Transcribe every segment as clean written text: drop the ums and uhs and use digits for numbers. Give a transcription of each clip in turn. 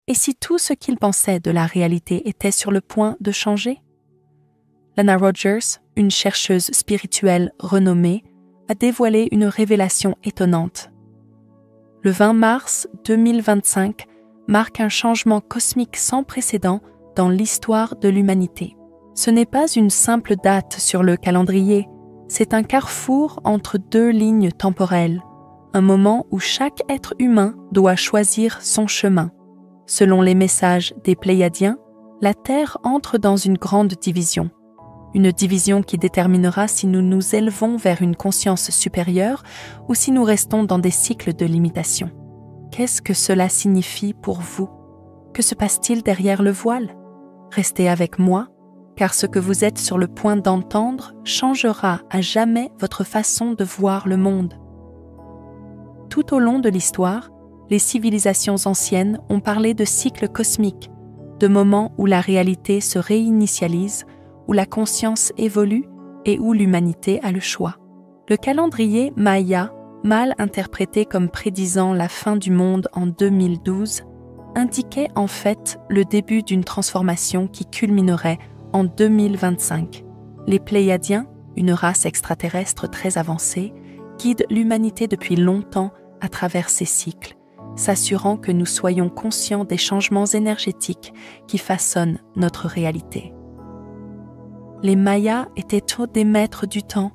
Et si tout ce qu'ils pensaient de la réalité était sur le point de changer? Lana Rogers, une chercheuse spirituelle renommée, a dévoilé une révélation étonnante. Le 20 mars 2025 marque un changement cosmique sans précédent dans l'histoire de l'humanité. Ce n'est pas une simple date sur le calendrier, c'est un carrefour entre deux lignes temporelles, un moment où chaque être humain doit choisir son chemin. Selon les messages des Pléiadiens, la Terre entre dans une grande division. Une division qui déterminera si nous nous élevons vers une conscience supérieure ou si nous restons dans des cycles de limitation. Qu'est-ce que cela signifie pour vous? Que se passe-t-il derrière le voile? Restez avec moi, car ce que vous êtes sur le point d'entendre changera à jamais votre façon de voir le monde. Tout au long de l'histoire, les civilisations anciennes ont parlé de cycles cosmiques, de moments où la réalité se réinitialise, où la conscience évolue et où l'humanité a le choix. Le calendrier Maya, mal interprété comme prédisant la fin du monde en 2012, indiquait en fait le début d'une transformation qui culminerait en 2025. Les Pléiadiens, une race extraterrestre très avancée, guident l'humanité depuis longtemps à travers ces cycles, s'assurant que nous soyons conscients des changements énergétiques qui façonnent notre réalité. Les Mayas étaient des maîtres du temps,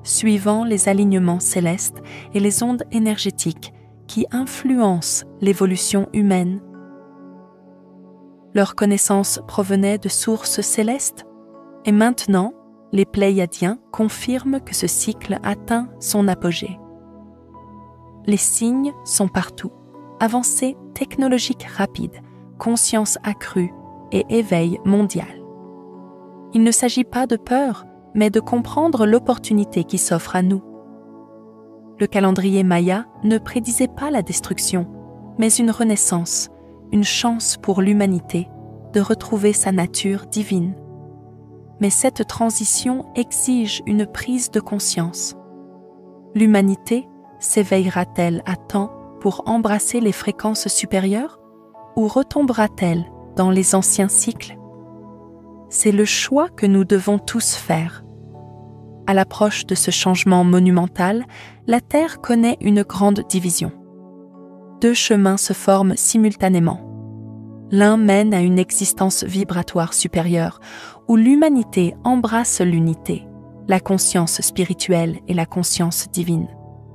suivant les alignements célestes et les ondes énergétiques qui influencent l'évolution humaine. Leur connaissance provenait de sources célestes, et maintenant, les Pléiadiens confirment que ce cycle atteint son apogée. Les signes sont partout. Avancée technologique rapide, conscience accrue et éveil mondial. Il ne s'agit pas de peur, mais de comprendre l'opportunité qui s'offre à nous. Le calendrier Maya ne prédisait pas la destruction, mais une renaissance, une chance pour l'humanité de retrouver sa nature divine. Mais cette transition exige une prise de conscience. L'humanité s'éveillera-t-elle à temps pour embrasser les fréquences supérieures ou retombera-t-elle dans les anciens cycles? C'est le choix que nous devons tous faire. À l'approche de ce changement monumental, la Terre connaît une grande division. Deux chemins se forment simultanément. L'un mène à une existence vibratoire supérieure, où l'humanité embrasse l'unité, la conscience spirituelle et la conscience divine.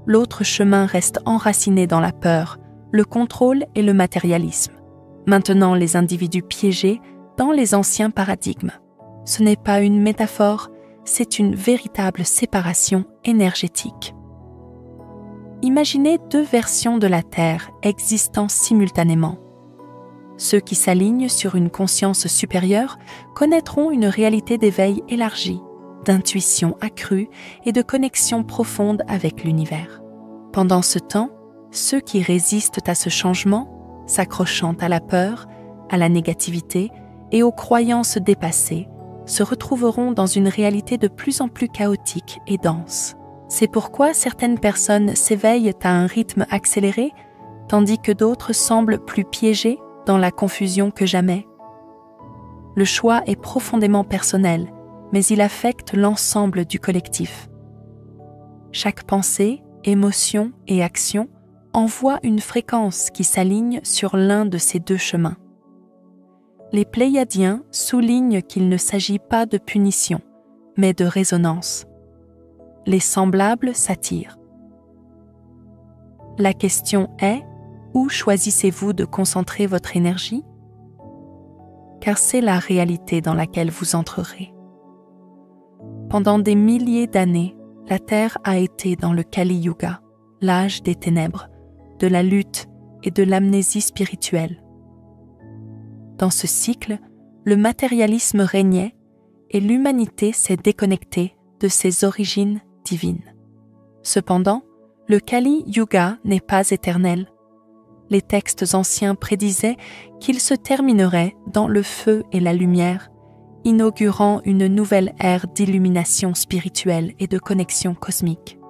L'autre chemin reste enraciné dans la peur, le contrôle et le matérialisme, maintenant les individus piégés dans les anciens paradigmes. Ce n'est pas une métaphore, c'est une véritable séparation énergétique. Imaginez deux versions de la Terre existant simultanément. Ceux qui s'alignent sur une conscience supérieure connaîtront une réalité d'éveil élargie, d'intuition accrue et de connexion profonde avec l'univers. Pendant ce temps, ceux qui résistent à ce changement, s'accrochant à la peur, à la négativité et aux croyances dépassées, se retrouveront dans une réalité de plus en plus chaotique et dense. C'est pourquoi certaines personnes s'éveillent à un rythme accéléré, tandis que d'autres semblent plus piégées dans la confusion que jamais. Le choix est profondément personnel, mais il affecte l'ensemble du collectif. Chaque pensée, émotion et action envoie une fréquence qui s'aligne sur l'un de ces deux chemins. Les Pléiadiens soulignent qu'il ne s'agit pas de punition, mais de résonance. Les semblables s'attirent. La question est, où choisissez-vous de concentrer votre énergie? Car c'est la réalité dans laquelle vous entrerez. Pendant des milliers d'années, la Terre a été dans le Kali Yuga, l'âge des ténèbres, de la lutte et de l'amnésie spirituelle. Dans ce cycle, le matérialisme régnait et l'humanité s'est déconnectée de ses origines divines. Cependant, le Kali Yuga n'est pas éternel. Les textes anciens prédisaient qu'il se terminerait dans le feu et la lumière, inaugurant une nouvelle ère d'illumination spirituelle et de connexion cosmique.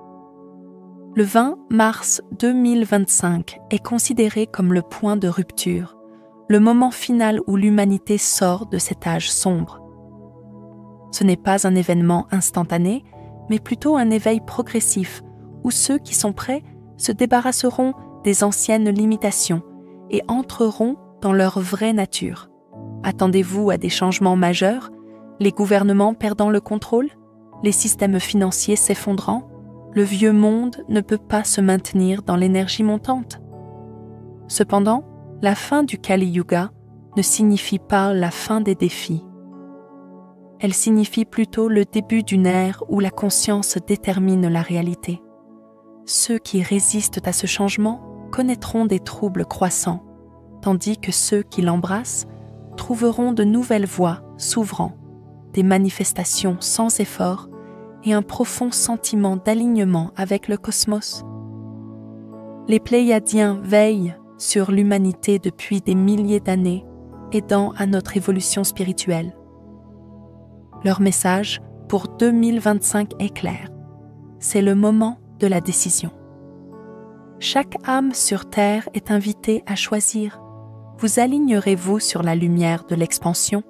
Le 20 mars 2025 est considéré comme le point de rupture, le moment final où l'humanité sort de cet âge sombre. Ce n'est pas un événement instantané, mais plutôt un éveil progressif où ceux qui sont prêts se débarrasseront des anciennes limitations et entreront dans leur vraie nature. Attendez-vous à des changements majeurs, les gouvernements perdant le contrôle, les systèmes financiers s'effondrant? Le vieux monde ne peut pas se maintenir dans l'énergie montante. Cependant, la fin du Kali Yuga ne signifie pas la fin des défis. Elle signifie plutôt le début d'une ère où la conscience détermine la réalité. Ceux qui résistent à ce changement connaîtront des troubles croissants, tandis que ceux qui l'embrassent trouveront de nouvelles voies s'ouvrant, des manifestations sans effort et un profond sentiment d'alignement avec le cosmos. Les Pléiadiens veillent sur l'humanité depuis des milliers d'années, aidant à notre évolution spirituelle. Leur message pour 2025 est clair. C'est le moment de la décision. Chaque âme sur Terre est invitée à choisir. Vous alignerez-vous sur la lumière de l'expansion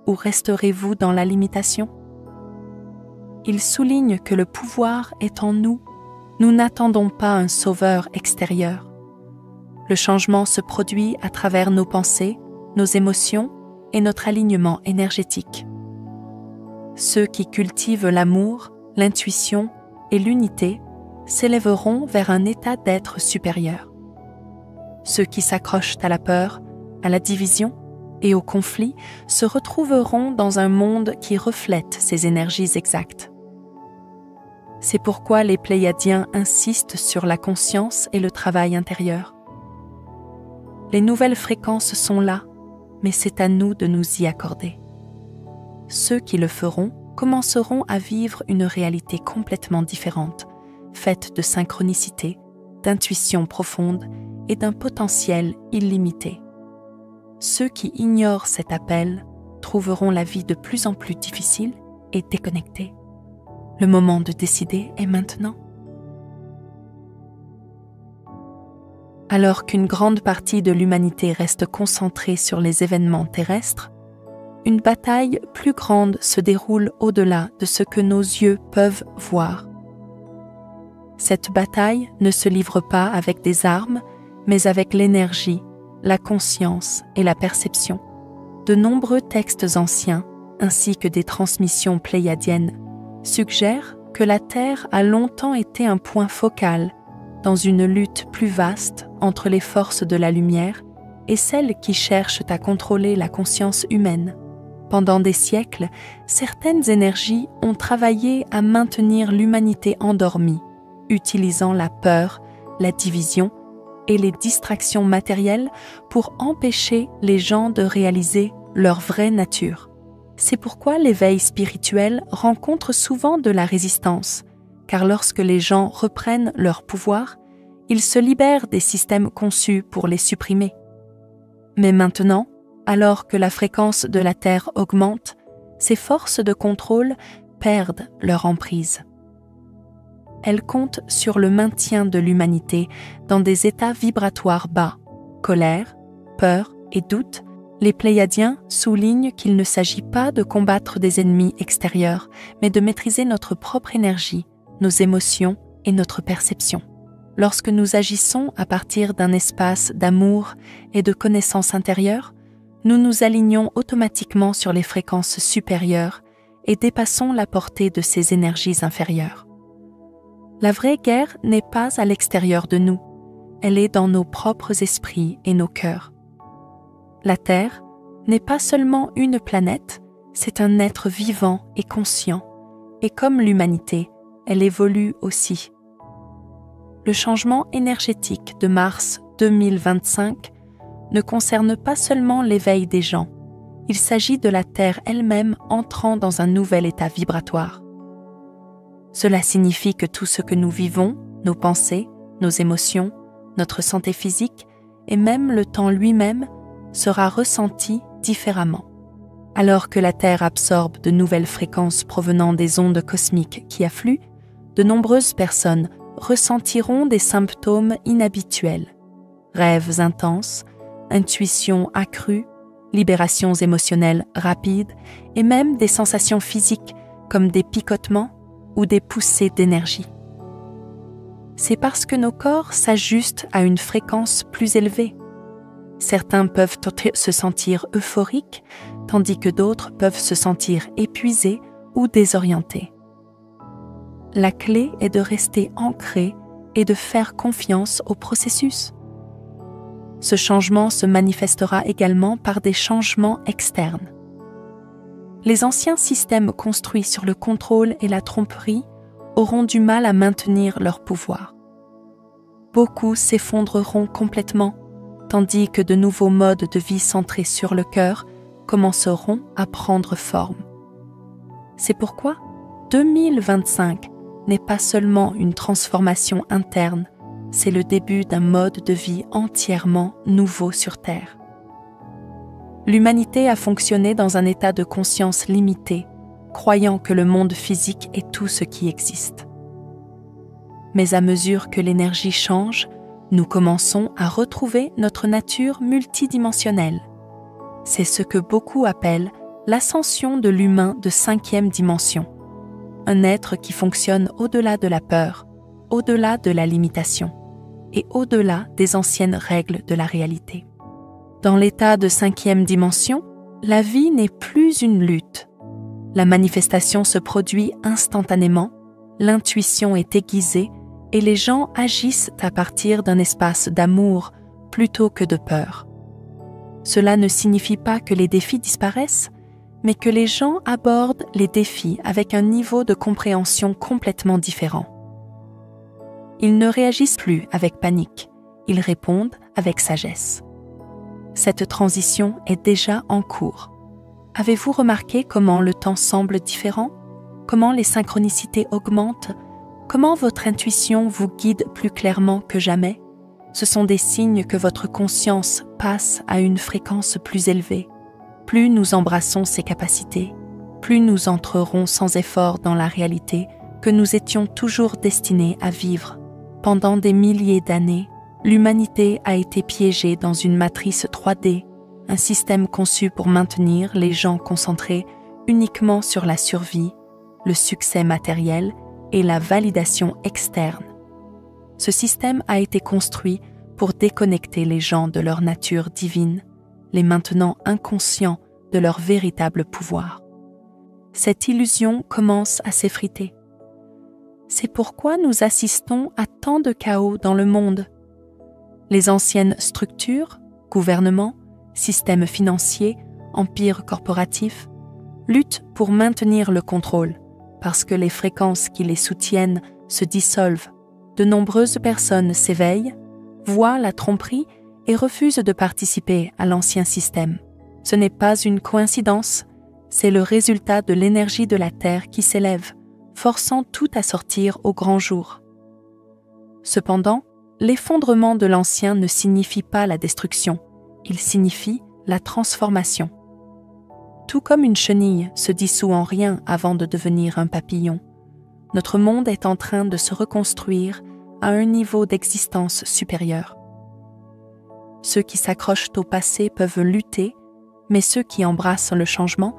ou resterez-vous dans la limitation? Il souligne que le pouvoir est en nous. Nous n'attendons pas un sauveur extérieur. Le changement se produit à travers nos pensées, nos émotions et notre alignement énergétique. Ceux qui cultivent l'amour, l'intuition et l'unité s'élèveront vers un état d'être supérieur. Ceux qui s'accrochent à la peur, à la division et au conflit se retrouveront dans un monde qui reflète ces énergies exactes. C'est pourquoi les Pléiadiens insistent sur la conscience et le travail intérieur. Les nouvelles fréquences sont là, mais c'est à nous de nous y accorder. Ceux qui le feront commenceront à vivre une réalité complètement différente, faite de synchronicité, d'intuition profonde et d'un potentiel illimité. Ceux qui ignorent cet appel trouveront la vie de plus en plus difficile et déconnectée. Le moment de décider est maintenant. Alors qu'une grande partie de l'humanité reste concentrée sur les événements terrestres, une bataille plus grande se déroule au-delà de ce que nos yeux peuvent voir. Cette bataille ne se livre pas avec des armes, mais avec l'énergie, la conscience et la perception. De nombreux textes anciens, ainsi que des transmissions pléiadiennes, suggèrent que la Terre a longtemps été un point focal dans une lutte plus vaste entre les forces de la lumière et celles qui cherchent à contrôler la conscience humaine. Pendant des siècles, certaines énergies ont travaillé à maintenir l'humanité endormie, utilisant la peur, la division et les distractions matérielles pour empêcher les gens de réaliser leur vraie nature. C'est pourquoi l'éveil spirituel rencontre souvent de la résistance, car lorsque les gens reprennent leur pouvoir, ils se libèrent des systèmes conçus pour les supprimer. Mais maintenant, alors que la fréquence de la Terre augmente, ces forces de contrôle perdent leur emprise. Elles comptent sur le maintien de l'humanité dans des états vibratoires bas, colère, peur et doute. Les Pléiadiens soulignent qu'il ne s'agit pas de combattre des ennemis extérieurs, mais de maîtriser notre propre énergie, nos émotions et notre perception. Lorsque nous agissons à partir d'un espace d'amour et de connaissance intérieure, nous nous alignons automatiquement sur les fréquences supérieures et dépassons la portée de ces énergies inférieures. La vraie guerre n'est pas à l'extérieur de nous, elle est dans nos propres esprits et nos cœurs. La Terre n'est pas seulement une planète, c'est un être vivant et conscient, et comme l'humanité, elle évolue aussi. Le changement énergétique de mars 2025 ne concerne pas seulement l'éveil des gens, il s'agit de la Terre elle-même entrant dans un nouvel état vibratoire. Cela signifie que tout ce que nous vivons, nos pensées, nos émotions, notre santé physique et même le temps lui-même sera ressenti différemment. Alors que la Terre absorbe de nouvelles fréquences provenant des ondes cosmiques qui affluent, de nombreuses personnes ressentiront des symptômes inhabituels, rêves intenses, intuition accrue, libérations émotionnelles rapides et même des sensations physiques comme des picotements ou des poussées d'énergie. C'est parce que nos corps s'ajustent à une fréquence plus élevée. Certains peuvent se sentir euphoriques, tandis que d'autres peuvent se sentir épuisés ou désorientés. La clé est de rester ancré et de faire confiance au processus. Ce changement se manifestera également par des changements externes. Les anciens systèmes construits sur le contrôle et la tromperie auront du mal à maintenir leur pouvoir. Beaucoup s'effondreront complètement, tandis que de nouveaux modes de vie centrés sur le cœur commenceront à prendre forme. C'est pourquoi 2025 n'est pas seulement une transformation interne, c'est le début d'un mode de vie entièrement nouveau sur Terre. L'humanité a fonctionné dans un état de conscience limité, croyant que le monde physique est tout ce qui existe. Mais à mesure que l'énergie change, nous commençons à retrouver notre nature multidimensionnelle. C'est ce que beaucoup appellent l'ascension de l'humain de 5e dimension, un être qui fonctionne au-delà de la peur, au-delà de la limitation et au-delà des anciennes règles de la réalité. Dans l'état de 5e dimension, la vie n'est plus une lutte. La manifestation se produit instantanément, l'intuition est aiguisée et les gens agissent à partir d'un espace d'amour plutôt que de peur. Cela ne signifie pas que les défis disparaissent, mais que les gens abordent les défis avec un niveau de compréhension complètement différent. Ils ne réagissent plus avec panique, ils répondent avec sagesse. Cette transition est déjà en cours. Avez-vous remarqué comment le temps semble différent? Comment les synchronicités augmentent? Comment votre intuition vous guide plus clairement que jamais? Ce sont des signes que votre conscience passe à une fréquence plus élevée. Plus nous embrassons ces capacités, plus nous entrerons sans effort dans la réalité que nous étions toujours destinés à vivre. Pendant des milliers d'années, l'humanité a été piégée dans une matrice 3D, un système conçu pour maintenir les gens concentrés uniquement sur la survie, le succès matériel et la validation externe. Ce système a été construit pour déconnecter les gens de leur nature divine, les maintenant inconscients de leur véritable pouvoir. Cette illusion commence à s'effriter. C'est pourquoi nous assistons à tant de chaos dans le monde. Les anciennes structures, gouvernements, systèmes financiers, empires corporatifs, luttent pour maintenir le contrôle, parce que les fréquences qui les soutiennent se dissolvent. De nombreuses personnes s'éveillent, voient la tromperie et refusent de participer à l'ancien système. Ce n'est pas une coïncidence, c'est le résultat de l'énergie de la Terre qui s'élève, forçant tout à sortir au grand jour. Cependant, l'effondrement de l'ancien ne signifie pas la destruction, il signifie la transformation. Tout comme une chenille se dissout en rien avant de devenir un papillon, notre monde est en train de se reconstruire à un niveau d'existence supérieur. Ceux qui s'accrochent au passé peuvent lutter, mais ceux qui embrassent le changement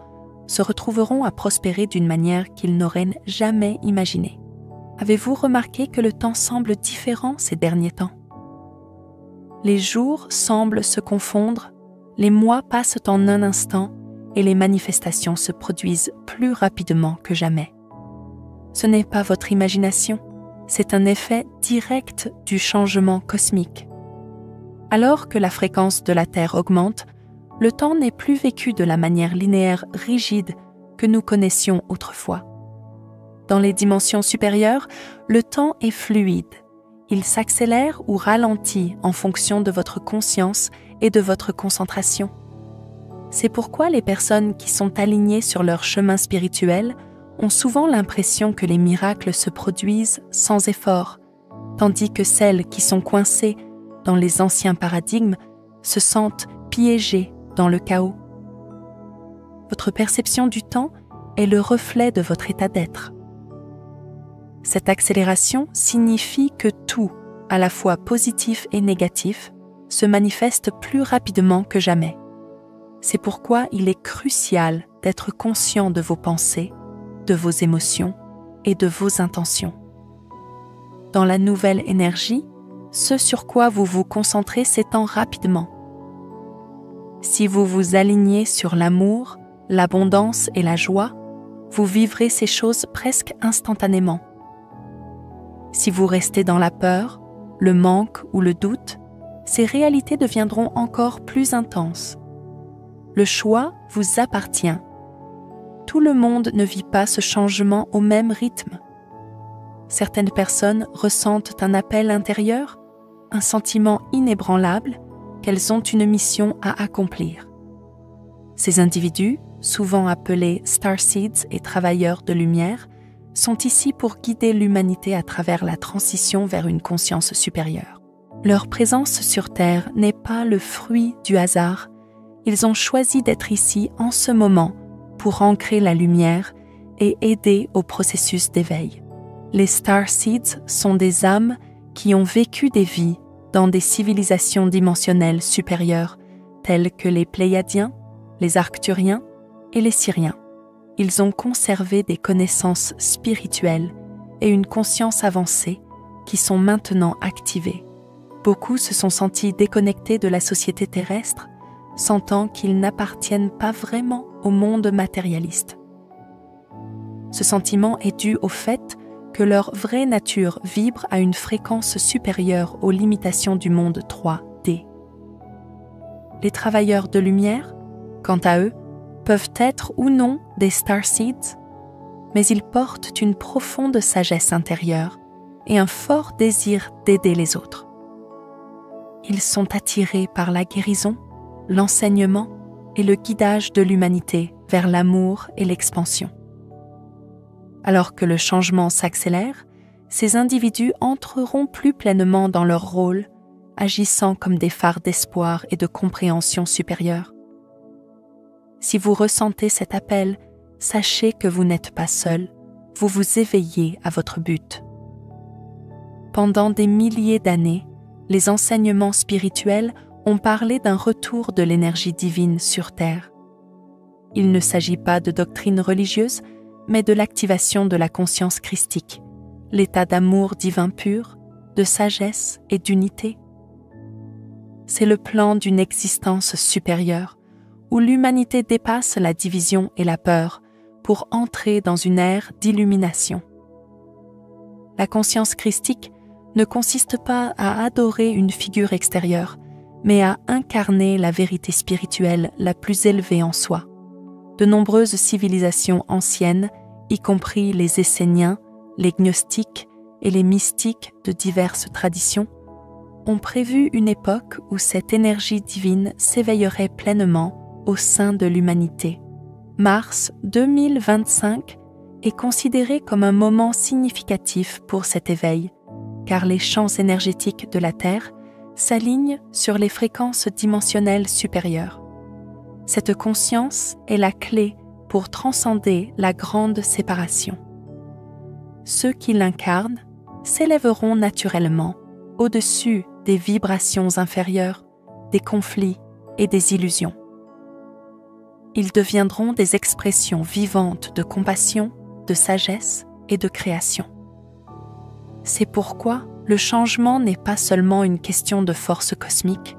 se retrouveront à prospérer d'une manière qu'ils n'auraient jamais imaginée. Avez-vous remarqué que le temps semble différent ces derniers temps? Les jours semblent se confondre, les mois passent en un instant et les manifestations se produisent plus rapidement que jamais. Ce n'est pas votre imagination, c'est un effet direct du changement cosmique. Alors que la fréquence de la Terre augmente, le temps n'est plus vécu de la manière linéaire rigide que nous connaissions autrefois. Dans les dimensions supérieures, le temps est fluide. Il s'accélère ou ralentit en fonction de votre conscience et de votre concentration. C'est pourquoi les personnes qui sont alignées sur leur chemin spirituel ont souvent l'impression que les miracles se produisent sans effort, tandis que celles qui sont coincées dans les anciens paradigmes se sentent piégées dans le chaos. Votre perception du temps est le reflet de votre état d'être. Cette accélération signifie que tout, à la fois positif et négatif, se manifeste plus rapidement que jamais. C'est pourquoi il est crucial d'être conscient de vos pensées, de vos émotions et de vos intentions. Dans la nouvelle énergie, ce sur quoi vous vous concentrez s'étend rapidement. Si vous vous alignez sur l'amour, l'abondance et la joie, vous vivrez ces choses presque instantanément. Si vous restez dans la peur, le manque ou le doute, ces réalités deviendront encore plus intenses. Le choix vous appartient. Tout le monde ne vit pas ce changement au même rythme. Certaines personnes ressentent un appel intérieur, un sentiment inébranlable qu'elles ont une mission à accomplir. Ces individus, souvent appelés starseeds et travailleurs de lumière, sont ici pour guider l'humanité à travers la transition vers une conscience supérieure. Leur présence sur Terre n'est pas le fruit du hasard. Ils ont choisi d'être ici en ce moment pour ancrer la lumière et aider au processus d'éveil. Les starseeds sont des âmes qui ont vécu des vies dans des civilisations dimensionnelles supérieures telles que les Pléiadiens, les Arcturiens et les Syriens. Ils ont conservé des connaissances spirituelles et une conscience avancée qui sont maintenant activées. Beaucoup se sont sentis déconnectés de la société terrestre, sentant qu'ils n'appartiennent pas vraiment au monde matérialiste. Ce sentiment est dû au fait que leur vraie nature vibre à une fréquence supérieure aux limitations du monde 3D. Les travailleurs de lumière, quant à eux, peuvent être ou non des starseeds, mais ils portent une profonde sagesse intérieure et un fort désir d'aider les autres. Ils sont attirés par la guérison, l'enseignement et le guidage de l'humanité vers l'amour et l'expansion. Alors que le changement s'accélère, ces individus entreront plus pleinement dans leur rôle, agissant comme des phares d'espoir et de compréhension supérieure. Si vous ressentez cet appel, sachez que vous n'êtes pas seul, vous vous éveillez à votre but. Pendant des milliers d'années, les enseignements spirituels ont parlé d'un retour de l'énergie divine sur Terre. Il ne s'agit pas de doctrine religieuse, mais de l'activation de la conscience christique, l'état d'amour divin pur, de sagesse et d'unité. C'est le plan d'une existence supérieure, où l'humanité dépasse la division et la peur pour entrer dans une ère d'illumination. La conscience christique ne consiste pas à adorer une figure extérieure, mais à incarner la vérité spirituelle la plus élevée en soi. De nombreuses civilisations anciennes, y compris les Esséniens, les Gnostiques et les mystiques de diverses traditions, ont prévu une époque où cette énergie divine s'éveillerait pleinement au sein de l'humanité. Mars 2025 est considéré comme un moment significatif pour cet éveil, car les champs énergétiques de la Terre s'alignent sur les fréquences dimensionnelles supérieures. Cette conscience est la clé pour transcender la grande séparation. Ceux qui l'incarnent s'élèveront naturellement au-dessus des vibrations inférieures, des conflits et des illusions. Ils deviendront des expressions vivantes de compassion, de sagesse et de création. C'est pourquoi le changement n'est pas seulement une question de force cosmique,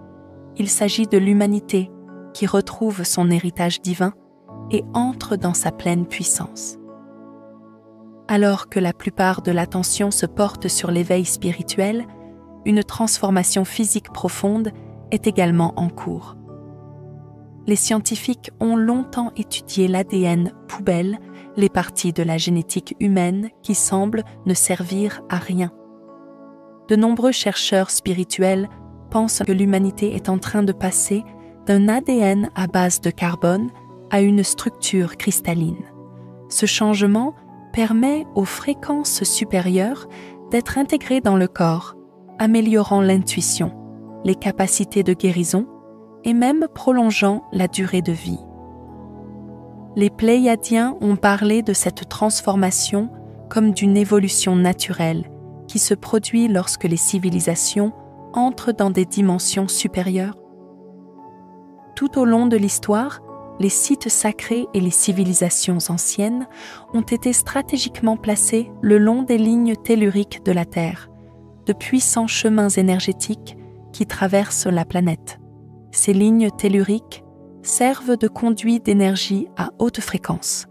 il s'agit de l'humanité qui retrouve son héritage divin et entre dans sa pleine puissance. Alors que la plupart de l'attention se porte sur l'éveil spirituel, une transformation physique profonde est également en cours. Les scientifiques ont longtemps étudié l'ADN poubelle, les parties de la génétique humaine qui semblent ne servir à rien. De nombreux chercheurs spirituels pensent que l'humanité est en train de passer d'un ADN à base de carbone à une structure cristalline. Ce changement permet aux fréquences supérieures d'être intégrées dans le corps, améliorant l'intuition, les capacités de guérison et même prolongeant la durée de vie. Les Pléiadiens ont parlé de cette transformation comme d'une évolution naturelle qui se produit lorsque les civilisations entrent dans des dimensions supérieures. Tout au long de l'histoire, les sites sacrés et les civilisations anciennes ont été stratégiquement placés le long des lignes telluriques de la Terre, de puissants chemins énergétiques qui traversent la planète. Ces lignes telluriques servent de conduits d'énergie à haute fréquence,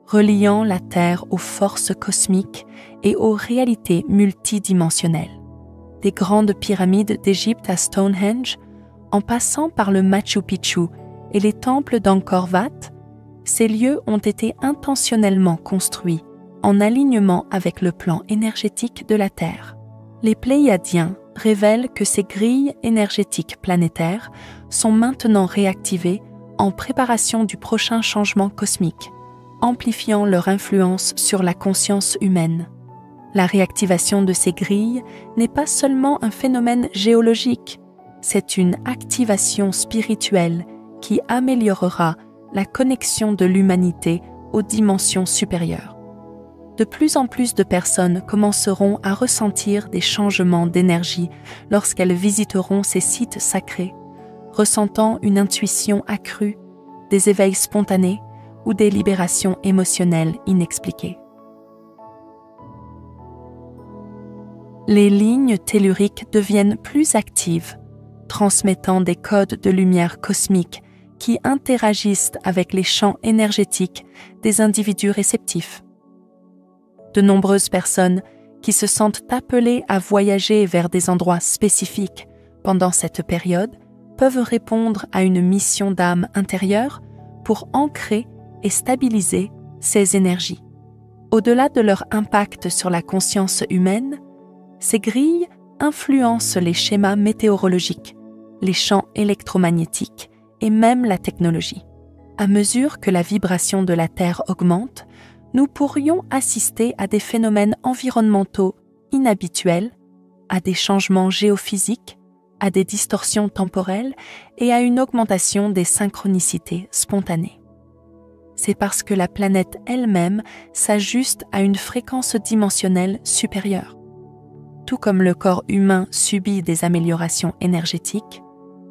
reliant la Terre aux forces cosmiques et aux réalités multidimensionnelles. Des grandes pyramides d'Égypte à Stonehenge, en passant par le Machu Picchu et les temples d'Angkor Wat, ces lieux ont été intentionnellement construits en alignement avec le plan énergétique de la Terre. Les Pléiadiens révèlent que ces grilles énergétiques planétaires sont maintenant réactivées en préparation du prochain changement cosmique, amplifiant leur influence sur la conscience humaine. La réactivation de ces grilles n'est pas seulement un phénomène géologique, c'est une activation spirituelle qui améliorera la connexion de l'humanité aux dimensions supérieures. De plus en plus de personnes commenceront à ressentir des changements d'énergie lorsqu'elles visiteront ces sites sacrés, ressentant une intuition accrue, des éveils spontanés ou des libérations émotionnelles inexpliquées. Les lignes telluriques deviennent plus actives, transmettant des codes de lumière cosmique qui interagissent avec les champs énergétiques des individus réceptifs. De nombreuses personnes qui se sentent appelées à voyager vers des endroits spécifiques pendant cette période peuvent répondre à une mission d'âme intérieure pour ancrer et stabiliser ces énergies. Au-delà de leur impact sur la conscience humaine, ces grilles influencent les schémas météorologiques, les champs électromagnétiques et même la technologie. À mesure que la vibration de la Terre augmente, nous pourrions assister à des phénomènes environnementaux inhabituels, à des changements géophysiques, à des distorsions temporelles et à une augmentation des synchronicités spontanées. C'est parce que la planète elle-même s'ajuste à une fréquence dimensionnelle supérieure. Tout comme le corps humain subit des améliorations énergétiques,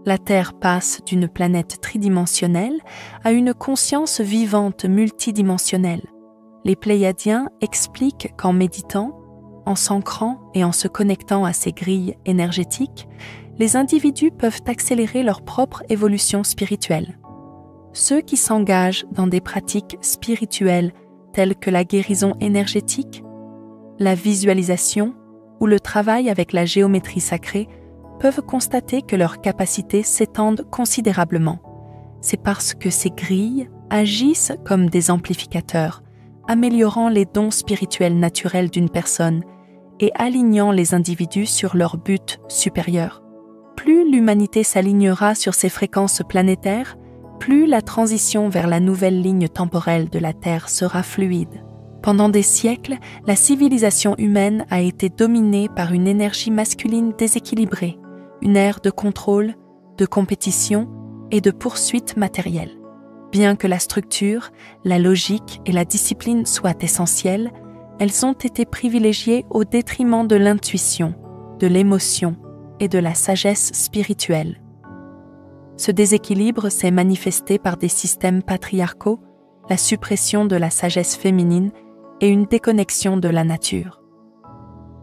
la Terre passe d'une planète tridimensionnelle à une conscience vivante multidimensionnelle. Les Pléiadiens expliquent qu'en méditant, en s'ancrant et en se connectant à ces grilles énergétiques, les individus peuvent accélérer leur propre évolution spirituelle. Ceux qui s'engagent dans des pratiques spirituelles telles que la guérison énergétique, la visualisation ou le travail avec la géométrie sacrée peuvent constater que leurs capacités s'étendent considérablement. C'est parce que ces grilles agissent comme des amplificateurs, améliorant les dons spirituels naturels d'une personne et alignant les individus sur leur but supérieur. Plus l'humanité s'alignera sur ces fréquences planétaires, plus la transition vers la nouvelle ligne temporelle de la Terre sera fluide. Pendant des siècles, la civilisation humaine a été dominée par une énergie masculine déséquilibrée, une ère de contrôle, de compétition et de poursuite matérielle. Bien que la structure, la logique et la discipline soient essentielles, elles ont été privilégiées au détriment de l'intuition, de l'émotion et de la sagesse spirituelle. Ce déséquilibre s'est manifesté par des systèmes patriarcaux, la suppression de la sagesse féminine et une déconnexion de la nature.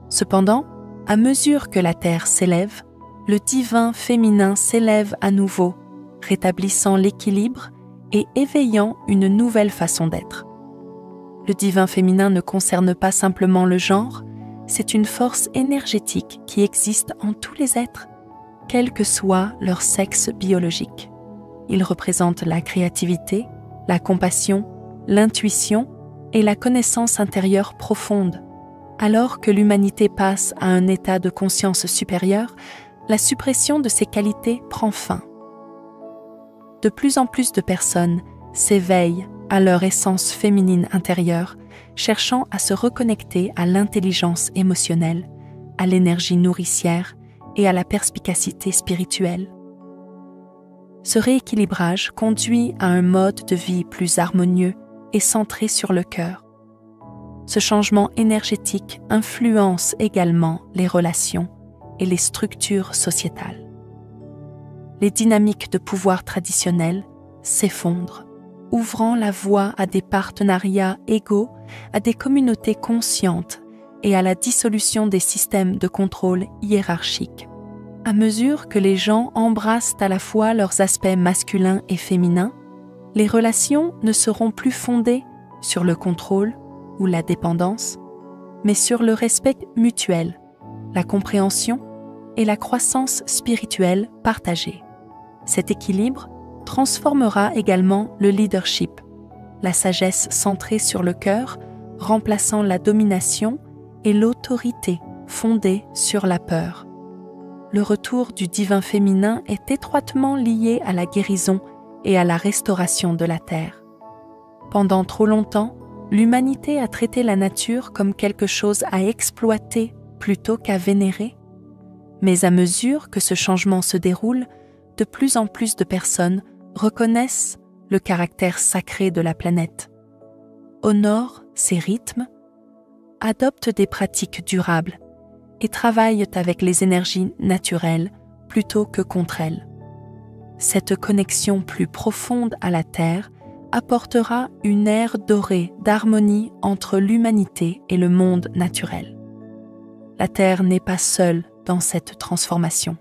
Cependant, à mesure que la Terre s'élève, le divin féminin s'élève à nouveau, rétablissant l'équilibre et éveillant une nouvelle façon d'être. Le divin féminin ne concerne pas simplement le genre, c'est une force énergétique qui existe en tous les êtres, quel que soit leur sexe biologique. Il représente la créativité, la compassion, l'intuition et la connaissance intérieure profonde. Alors que l'humanité passe à un état de conscience supérieure, la suppression de ces qualités prend fin. De plus en plus de personnes s'éveillent à leur essence féminine intérieure, cherchant à se reconnecter à l'intelligence émotionnelle, à l'énergie nourricière et à la perspicacité spirituelle. Ce rééquilibrage conduit à un mode de vie plus harmonieux et centré sur le cœur. Ce changement énergétique influence également les relations et les structures sociétales. Les dynamiques de pouvoir traditionnelles s'effondrent, ouvrant la voie à des partenariats égaux, à des communautés conscientes et à la dissolution des systèmes de contrôle hiérarchiques. À mesure que les gens embrassent à la fois leurs aspects masculins et féminins, les relations ne seront plus fondées sur le contrôle ou la dépendance, mais sur le respect mutuel, la compréhension et la croissance spirituelle partagée. Cet équilibre transformera également le leadership, la sagesse centrée sur le cœur, remplaçant la domination et l'autorité fondée sur la peur. Le retour du divin féminin est étroitement lié à la guérison et à la restauration de la terre. Pendant trop longtemps, l'humanité a traité la nature comme quelque chose à exploiter plutôt qu'à vénérer. Mais à mesure que ce changement se déroule, de plus en plus de personnes reconnaissent le caractère sacré de la planète, honorent ses rythmes, adoptent des pratiques durables et travaillent avec les énergies naturelles plutôt que contre elles. Cette connexion plus profonde à la Terre apportera une ère dorée d'harmonie entre l'humanité et le monde naturel. La Terre n'est pas seule dans cette transformation.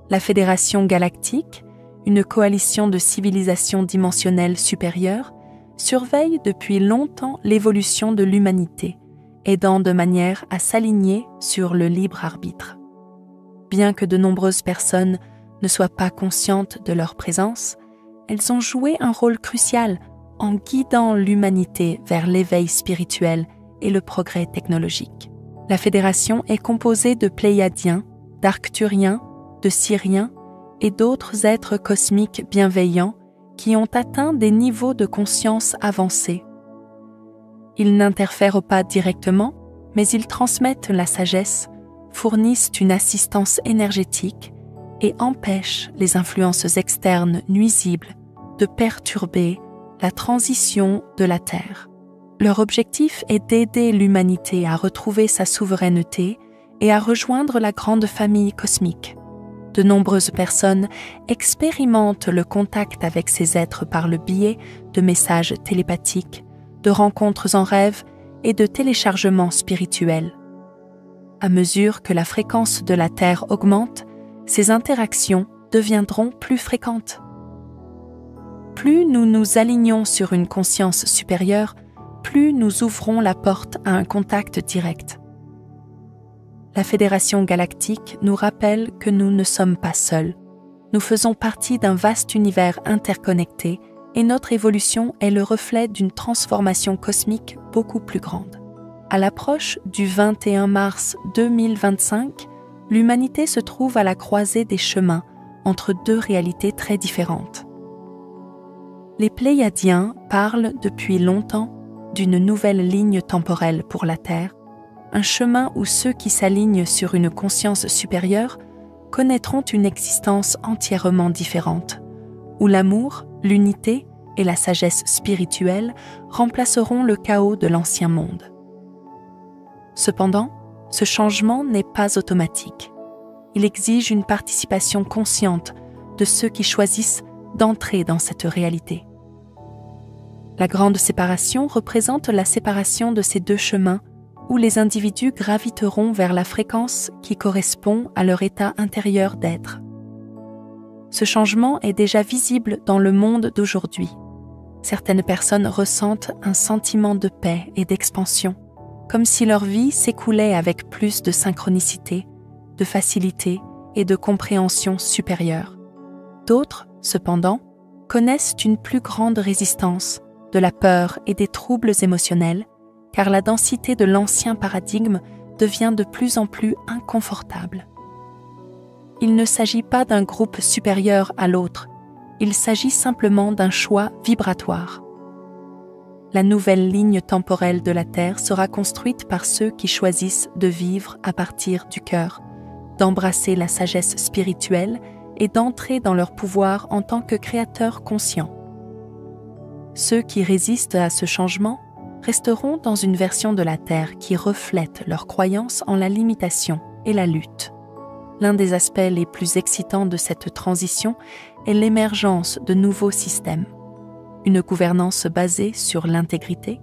La Fédération galactique, une coalition de civilisations dimensionnelles supérieures, surveille depuis longtemps l'évolution de l'humanité, aidant de manière à s'aligner sur le libre arbitre. Bien que de nombreuses personnes ne soient pas conscientes de leur présence, elles ont joué un rôle crucial en guidant l'humanité vers l'éveil spirituel et le progrès technologique. La Fédération est composée de Pléiadiens, d'Arcturiens, de Syriens et d'autres êtres cosmiques bienveillants qui ont atteint des niveaux de conscience avancés. Ils n'interfèrent pas directement, mais ils transmettent la sagesse, fournissent une assistance énergétique et empêchent les influences externes nuisibles de perturber la transition de la Terre. Leur objectif est d'aider l'humanité à retrouver sa souveraineté et à rejoindre la grande famille cosmique. De nombreuses personnes expérimentent le contact avec ces êtres par le biais de messages télépathiques, de rencontres en rêve et de téléchargements spirituels. À mesure que la fréquence de la Terre augmente, ces interactions deviendront plus fréquentes. Plus nous nous alignons sur une conscience supérieure, plus nous ouvrons la porte à un contact direct. La Fédération galactique nous rappelle que nous ne sommes pas seuls. Nous faisons partie d'un vaste univers interconnecté et notre évolution est le reflet d'une transformation cosmique beaucoup plus grande. À l'approche du 21 mars 2025, l'humanité se trouve à la croisée des chemins entre deux réalités très différentes. Les Pléiadiens parlent depuis longtemps d'une nouvelle ligne temporelle pour la Terre, un chemin où ceux qui s'alignent sur une conscience supérieure connaîtront une existence entièrement différente, où l'amour, l'unité et la sagesse spirituelle remplaceront le chaos de l'ancien monde. Cependant, ce changement n'est pas automatique. Il exige une participation consciente de ceux qui choisissent d'entrer dans cette réalité. La grande séparation représente la séparation de ces deux chemins où les individus graviteront vers la fréquence qui correspond à leur état intérieur d'être. Ce changement est déjà visible dans le monde d'aujourd'hui. Certaines personnes ressentent un sentiment de paix et d'expansion, comme si leur vie s'écoulait avec plus de synchronicité, de facilité et de compréhension supérieure. D'autres, cependant, connaissent une plus grande résistance, de la peur et des troubles émotionnels, car la densité de l'ancien paradigme devient de plus en plus inconfortable. Il ne s'agit pas d'un groupe supérieur à l'autre, il s'agit simplement d'un choix vibratoire. La nouvelle ligne temporelle de la Terre sera construite par ceux qui choisissent de vivre à partir du cœur, d'embrasser la sagesse spirituelle et d'entrer dans leur pouvoir en tant que créateurs conscients. Ceux qui résistent à ce changement resteront dans une version de la Terre qui reflète leur croyance en la limitation et la lutte. L'un des aspects les plus excitants de cette transition est l'émergence de nouveaux systèmes. Une gouvernance basée sur l'intégrité,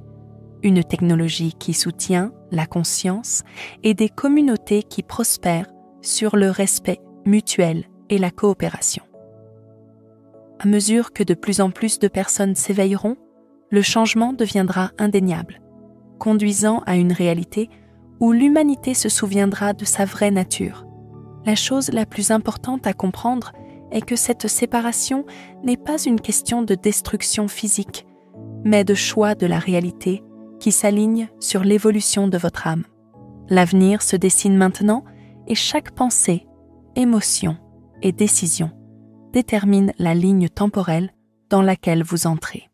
une technologie qui soutient la conscience et des communautés qui prospèrent sur le respect mutuel et la coopération. À mesure que de plus en plus de personnes s'éveilleront, le changement deviendra indéniable, conduisant à une réalité où l'humanité se souviendra de sa vraie nature. La chose la plus importante à comprendre est que cette séparation n'est pas une question de destruction physique, mais de choix de la réalité qui s'aligne sur l'évolution de votre âme. L'avenir se dessine maintenant et chaque pensée, émotion et décision détermine la ligne temporelle dans laquelle vous entrez.